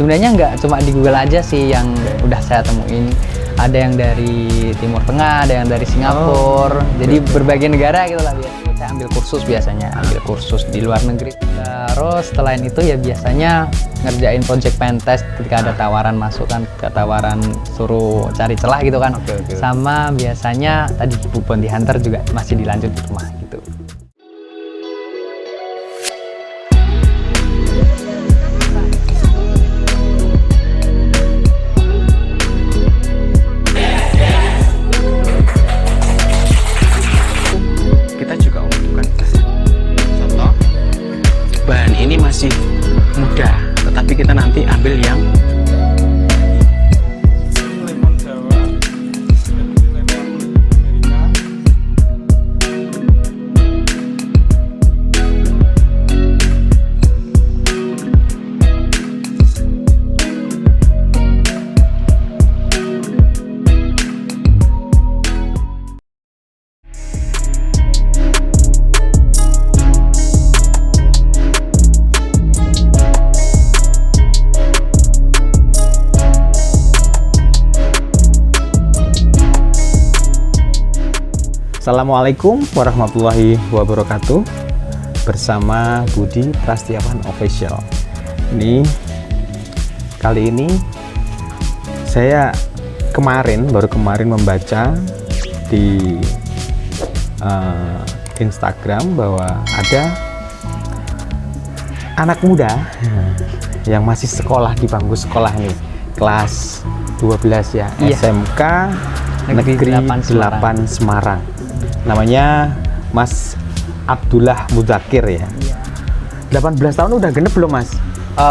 Sebenarnya nggak cuma di Google aja sih yang udah saya temuin. Ada yang dari Timur Tengah, ada yang dari Singapura. Jadi berbagai negara gitu lah. Biasanya saya ambil kursus, ambil kursus di luar negeri. Terus selain itu ya biasanya ngerjain project pentest ketika ada tawaran masuk kan, tawaran suruh cari celah gitu kan. Sama biasanya tadi Bug Bounty Hunter juga masih dilanjut di rumah gitu. Kita juga membutuhkan contoh bahan ini masih mudah, tetapi kita nanti ambil yang lemon Jawa, lemon Amerika. Assalamualaikum warahmatullahi wabarakatuh. Bersama Budi Prastiawan Official. Kali ini saya baru kemarin membaca di Instagram bahwa ada anak muda yang masih sekolah di bangku sekolah nih, kelas 12 ya, Iya. SMK Negeri 8 Semarang. Namanya Mas Abdullah Muzakir ya. 18 tahun udah genep belum Mas?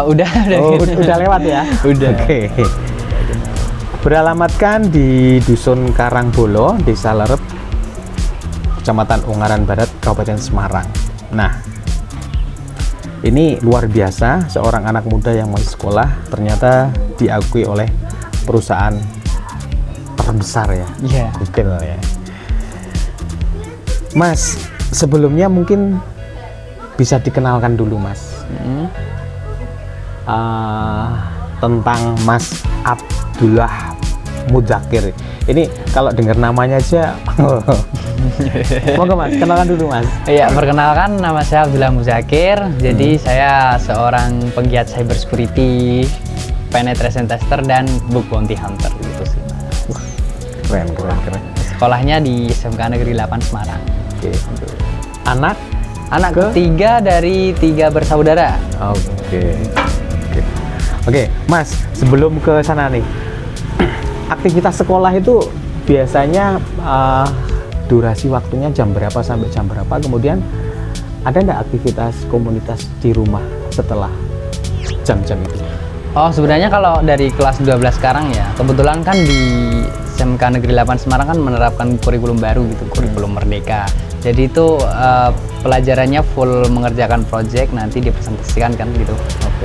Udah Udah lewat ya? Udah. Oke. Beralamatkan di Dusun Karangbolo, Desa Lerep, Kecamatan Ungaran Barat, Kabupaten Semarang. Nah, ini luar biasa, seorang anak muda yang masih sekolah ternyata diakui oleh perusahaan terbesar ya, Iya. Google ya. Mas, sebelumnya mungkin bisa dikenalkan dulu Mas tentang Mas Abdullah Muzakir. Ini kalau dengar namanya aja, monggo Mas, kenalkan dulu Mas. Iya, perkenalkan nama saya Abdullah Muzakir. Jadi saya seorang penggiat cyber security, penetration tester dan Bug Bounty Hunter gitu sih Mas. Keren. Sekolahnya di SMK Negeri 8 Semarang. Oke. Anak? Anak Ke? ketiga dari 3 bersaudara. Oke, Mas, sebelum ke sana nih, aktivitas sekolah itu biasanya durasi waktunya jam berapa sampai jam berapa? Kemudian ada nggak aktivitas komunitas di rumah setelah jam-jam itu? Oh, sebenarnya kalau dari kelas 12 sekarang ya, kebetulan kan di SMK Negeri 8 Semarang kan menerapkan kurikulum baru gitu, kurikulum merdeka. Jadi itu pelajarannya full mengerjakan project, nanti dipresentasikan kan gitu.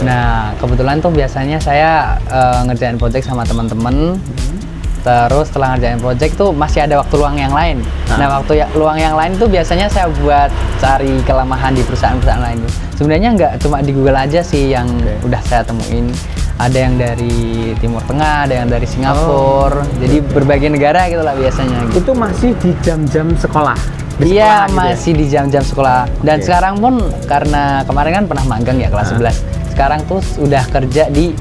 Nah, kebetulan tuh biasanya saya ngerjain project sama teman-teman. Terus setelah ngerjain project tuh masih ada waktu luang yang lain. Nah, waktu luang yang lain tuh biasanya saya buat cari kelemahan di perusahaan-perusahaan lain. Sebenarnya nggak cuma di Google aja sih yang udah saya temuin. Ada yang dari Timur Tengah, ada yang dari Singapura. Jadi berbagai negara gitu lah biasanya. Gitu. Itu masih di jam-jam sekolah? Di Iya, sekolah gitu ya? masih di jam-jam sekolah. Dan sekarang pun karena kemarin kan pernah magang ya kelas 11. Sekarang tuh udah kerja di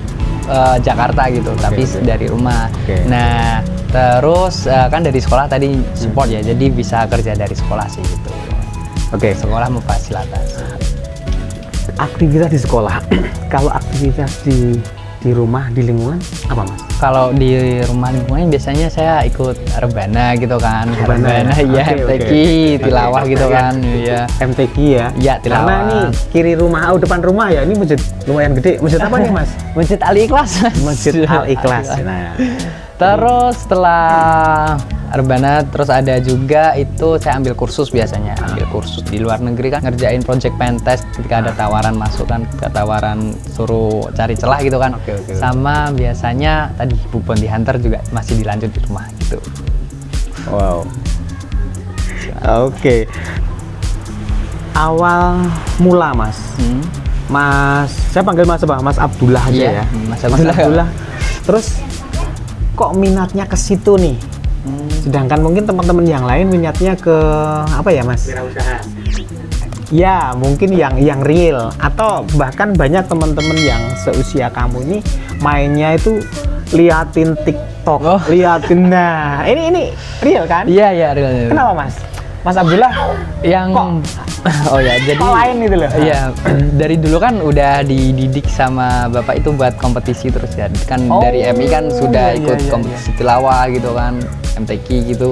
Jakarta gitu, tapi dari rumah. Nah, terus kan dari sekolah tadi support ya, jadi bisa kerja dari sekolah sih gitu. Sekolah memfasilitasi. Aktivitas di sekolah, kalau aktivitas di rumah, di lingkungan, apa Mas? Kalau di rumah lingkungan biasanya saya ikut rebana gitu kan. Rebana ya, MTQ, tilawah gitu kan. Iya. MTQ ya? Iya, tilawah. Karena ini kiri rumah, depan rumah ya, ini masjid lumayan gede. Masjid apa nih Mas? Masjid Al-Ikhlas. Masjid Al-Ikhlas. Nah, terus setelah rebana, terus ada juga itu saya ambil kursus biasanya, ambil kursus di luar negeri kan, ngerjain project pentest ketika ada tawaran masuk kan, tawaran suruh cari celah gitu kan. Sama biasanya tadi Bug Bounty Hunter juga masih dilanjut di rumah gitu. wow. Awal mula Mas saya panggil Mas apa? Mas Abdullah aja Iya, ya. Mas Abdullah. Terus kok minatnya ke situ nih? Sedangkan mungkin teman-teman yang lain minatnya ke apa ya, Mas? Ya, mungkin yang real atau bahkan banyak teman-teman yang seusia kamu ini mainnya itu liatin TikTok, Oh. liatin. Nah, ini real kan? Iya, real. Kenapa, Mas? Mas Abdullah Yang oh ya, jadi kok lain gitu loh. Iya, dari dulu kan udah dididik sama bapak itu buat kompetisi terus ya. Kan Oh, dari MI kan sudah iya, ikut iya, kompetisi tilawah gitu kan, MTQ gitu.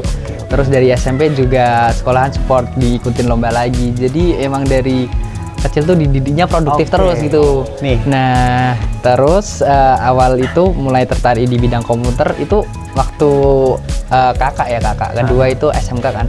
Terus dari SMP juga sekolahan sport diikutin lomba lagi. Jadi emang dari kecil tuh dididiknya produktif Oke. terus gitu. Nih. Nah, terus awal itu mulai tertarik di bidang komputer itu waktu kakak kedua itu SMK kan.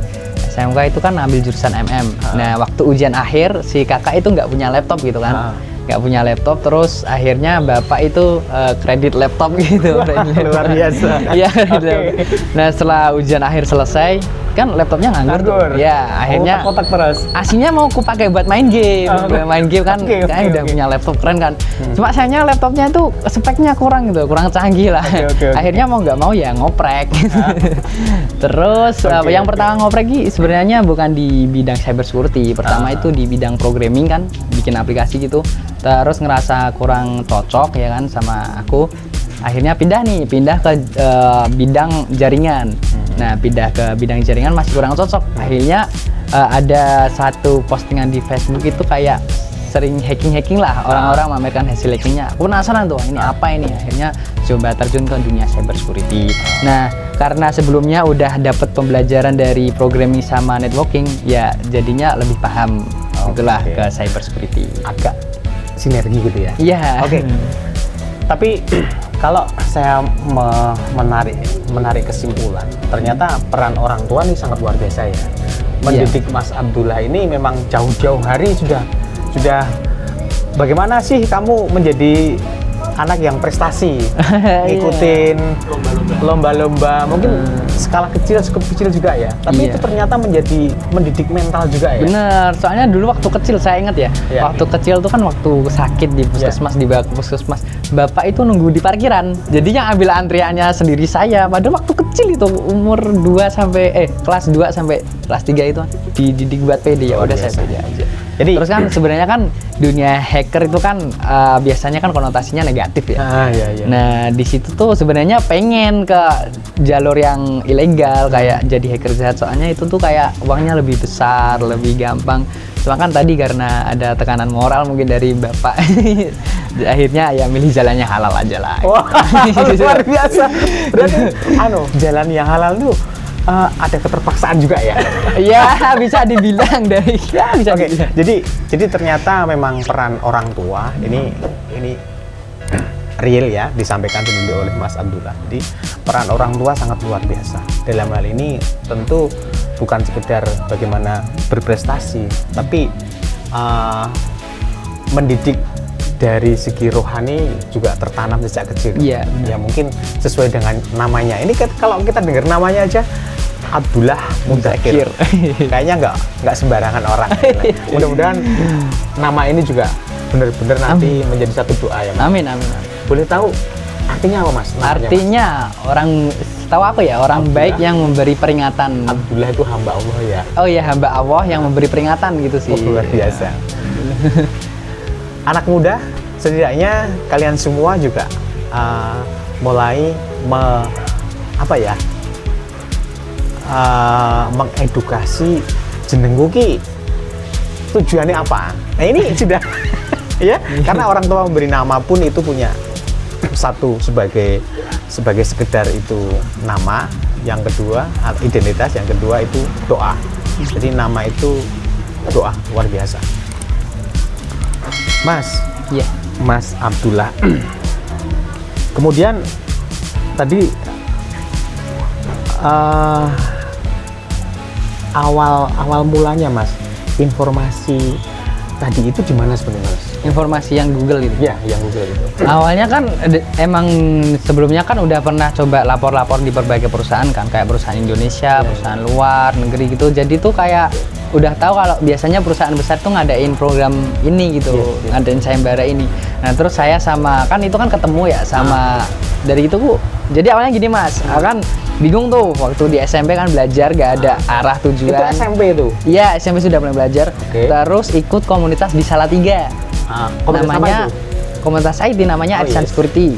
SMK itu kan ambil jurusan MM. Nah, waktu ujian akhir si kakak itu nggak punya laptop gitu kan. Nggak punya laptop, terus akhirnya bapak itu kredit laptop gitu. Luar biasa. Iya. Oke. Nah, setelah ujian akhir selesai, kan laptopnya nganggur tuh. Nganggur. Ya, akhirnya kotak terus. aslinya mau ku pakai buat main game. Main game kan Oke, kayaknya udah oke. punya laptop keren kan. Cuma sayangnya laptopnya itu speknya kurang gitu, kurang canggih lah. Oke. Akhirnya mau nggak mau ya ngoprek. Terus yang pertama ngoprek sebenarnya bukan di bidang cyber security. Pertama itu di bidang programming kan, bikin aplikasi gitu. Terus ngerasa kurang cocok ya kan sama aku. Akhirnya pindah ke bidang jaringan. Nah, pindah ke bidang jaringan masih kurang cocok. Akhirnya ada satu postingan di Facebook itu kayak sering hacking lah, orang-orang memamerkan hasil hackingnya. Aku penasaran tuh, ini apa ini? Akhirnya coba terjun ke dunia cyber security. Nah, karena sebelumnya udah dapet pembelajaran dari programming sama networking, ya jadinya lebih paham itulah ke cyber security. Agak sinergi gitu ya. Iya. Oke. Tapi kalau saya menarik kesimpulan, ternyata peran orang tua ini sangat luar biasa ya. Mendidik Mas Abdullah ini memang jauh-jauh hari sudah bagaimana sih kamu menjadi anak yang prestasi, ngikutin lomba-lomba, mungkin skala kecil cukup kecil juga ya. Tapi Iya. itu ternyata mendidik mental juga ya. Bener, soalnya dulu waktu kecil saya ingat ya, Iya. waktu kecil tuh kan waktu sakit di puskesmas, dibawa ke puskesmas, bapak itu nunggu di parkiran, jadi yang ambil antriannya sendiri saya, padahal waktu kecil itu umur kelas 2 sampai kelas 3 itu dididik buat pede, ya Luar udah saya biasa. pede aja. Jadi Terus kan sebenarnya kan dunia hacker itu kan biasanya kan konotasinya negatif ya. iya. Nah, di situ tuh sebenarnya pengen ke jalur yang ilegal kayak jadi hacker jahat, soalnya itu tuh kayak uangnya lebih besar, lebih gampang. Cuma kan tadi karena ada tekanan moral mungkin dari bapak, akhirnya ya milih jalannya halal aja lah. Wah, luar biasa. Berarti jalan yang halal tuh ada keterpaksaan juga ya. Ya, bisa dibilang dari bisa Oke, dibilang. jadi ternyata memang peran orang tua ini real ya, disampaikan sendiri oleh Mas Abdullah. Jadi peran orang tua sangat luar biasa. Dalam hal ini tentu bukan sekedar bagaimana berprestasi, tapi mendidik dari segi rohani juga tertanam sejak kecil. Iya, Ya mungkin sesuai dengan namanya. Ini kalau kita dengar namanya aja Abdullah Mudzakkir. Kayaknya nggak sembarangan orang. Mudah-mudahan nama ini juga benar-benar nanti menjadi satu doa ya, Mas. Amin. Boleh tahu artinya apa, Mas? Namanya, Mas? Artinya orang tahu aku ya, orang Abdullah. baik yang memberi peringatan. Abdullah itu hamba Allah ya. Oh iya, hamba Allah yang memberi peringatan gitu sih. Luar biasa. Anak muda, setidaknya kalian semua juga mulai mengedukasi jeneng kuki. Tujuannya apa? Nah ini sudah ya, karena orang tua memberi nama pun itu punya satu sebagai sekedar itu nama, yang kedua identitas, yang kedua itu doa. Jadi nama itu doa, luar biasa. Mas, Iya. Mas Abdullah. Kemudian tadi awal mulanya Mas, informasi tadi itu di mana sebenarnya Mas? informasi yang Google gitu. Ya, yang Google itu. Awalnya kan emang sebelumnya kan udah pernah coba lapor-lapor di berbagai perusahaan kan, kayak perusahaan Indonesia, perusahaan luar negeri gitu. Jadi tuh kayak udah tahu kalau biasanya perusahaan besar tuh ngadain program ini gitu, ngadain sayembara ini. Nah terus saya sama kan itu kan ketemu ya sama dari itu jadi awalnya gini Mas, kan bingung tuh waktu di SMP kan belajar gak ada arah tujuan. Itu SMP itu? Iya SMP sudah mulai belajar. Terus ikut komunitas di Salatiga. Komunitas namanya apa itu? komunitas IT namanya Oh, Adsan iya. Security.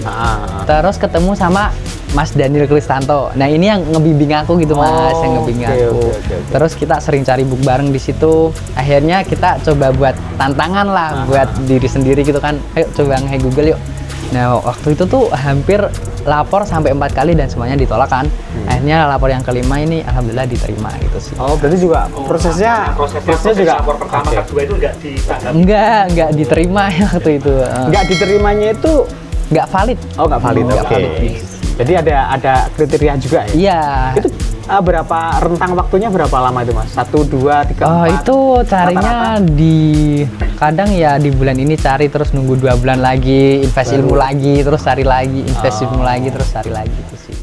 Terus ketemu sama Mas Daniel Kristanto. Nah ini yang ngebimbing aku gitu Mas, yang ngebimbing aku. Oke. Terus kita sering cari book bareng di situ. Akhirnya kita coba buat tantangan lah buat diri sendiri gitu kan. Ayo coba nge Google yuk. Nah waktu itu tuh hampir lapor sampai 4 kali dan semuanya ditolak kan. Akhirnya lapor yang kelima ini alhamdulillah diterima gitu sih. Oh, berarti juga prosesnya juga lapor pertama Oke. kedua itu nggak ditanggapi. Enggak diterima ya waktu itu. Nggak diterimanya itu Nggak valid. oh nggak valid. Nggak Oke. valid. Jadi ada kriteria juga ya? Iya. Itu berapa rentang waktunya berapa lama itu Mas? 1, 2, 3, 4? Oh itu carinya di kadang ya di bulan ini cari terus nunggu 2 bulan lagi invest ilmu lagi terus cari lagi invest ilmu lagi terus cari lagi gitu sih.